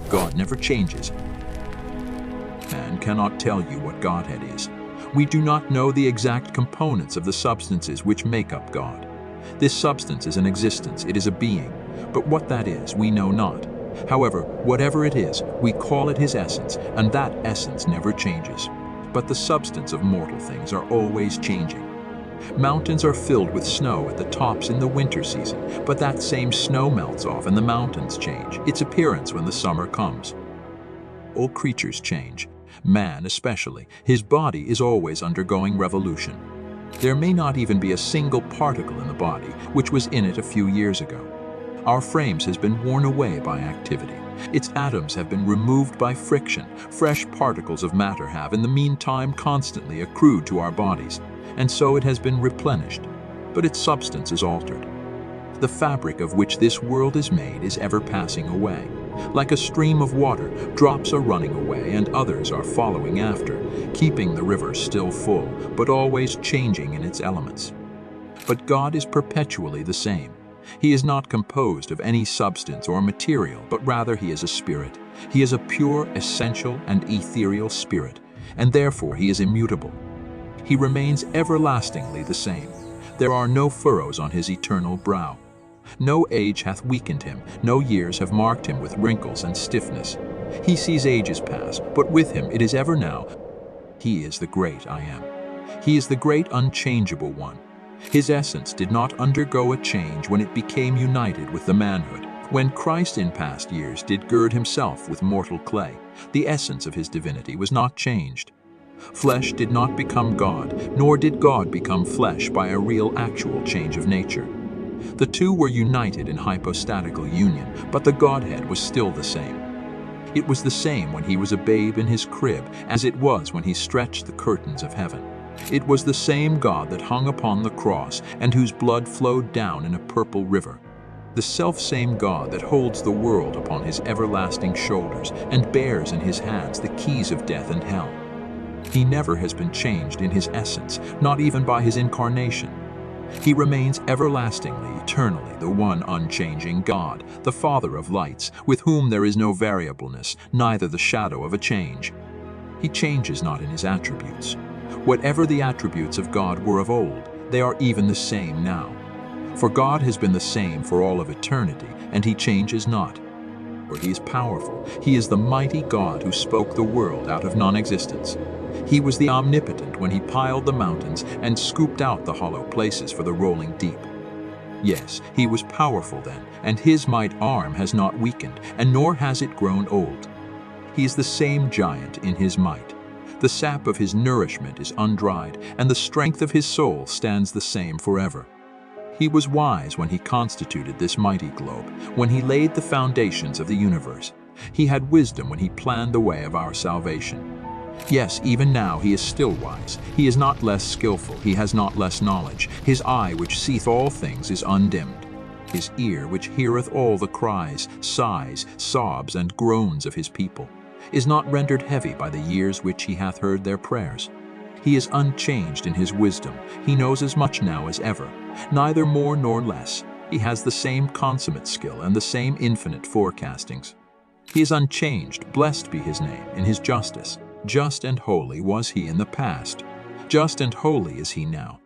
God never changes. Man cannot tell you what Godhead is. We do not know the exact components of the substances which make up God. This substance is an existence, it is a being, but what that is, we know not. However, whatever it is, we call it his essence, and that essence never changes. But the substance of mortal things are always changing. Mountains are filled with snow at the tops in the winter season, but that same snow melts off and the mountains change its appearance when the summer comes. All creatures change. Man especially, his body is always undergoing revolution. There may not even be a single particle in the body which was in it a few years ago. Our frames has been worn away by activity. Its atoms have been removed by friction. Fresh particles of matter have, in the meantime, constantly accrued to our bodies, and so it has been replenished, but its substance is altered. The fabric of which this world is made is ever passing away. Like a stream of water, drops are running away and others are following after, keeping the river still full, but always changing in its elements. But God is perpetually the same. He is not composed of any substance or material, but rather he is a spirit. He is a pure, essential, and ethereal spirit, and therefore he is immutable. He remains everlastingly the same. There are no furrows on his eternal brow. No age hath weakened him, no years have marked him with wrinkles and stiffness. He sees ages pass, but with him it is ever now. He is the great I Am. He is the great unchangeable one. His essence did not undergo a change when it became united with the manhood. When Christ in past years did gird himself with mortal clay, the essence of his divinity was not changed. Flesh did not become God, nor did God become flesh by a real actual change of nature. The two were united in hypostatical union, but the Godhead was still the same. It was the same when he was a babe in his crib as it was when he stretched the curtains of heaven. It was the same God that hung upon the cross and whose blood flowed down in a purple river. The self-same God that holds the world upon his everlasting shoulders and bears in his hands the keys of death and hell. He never has been changed in his essence, not even by his incarnation. He remains everlastingly, eternally the one unchanging God, the Father of lights, with whom there is no variableness, neither the shadow of a change. He changes not in his attributes. Whatever the attributes of God were of old, they are even the same now. For God has been the same for all of eternity, and he changes not. For he is powerful. He is the mighty God who spoke the world out of non-existence. He was the omnipotent when he piled the mountains and scooped out the hollow places for the rolling deep. Yes, he was powerful then, and his might arm has not weakened, and nor has it grown old. He is the same giant in his might. The sap of his nourishment is undried, and the strength of his soul stands the same forever. He was wise when he constituted this mighty globe, when he laid the foundations of the universe. He had wisdom when he planned the way of our salvation. Yes, even now he is still wise. He is not less skillful, he has not less knowledge. His eye which seeth all things is undimmed. His ear which heareth all the cries, sighs, sobs, and groans of his people, is not rendered heavy by the years which he hath heard their prayers. He is unchanged in his wisdom. He knows as much now as ever, neither more nor less. He has the same consummate skill and the same infinite forecastings. He is unchanged, blessed be his name, in his justice. Just and holy was he in the past. Just and holy is he now.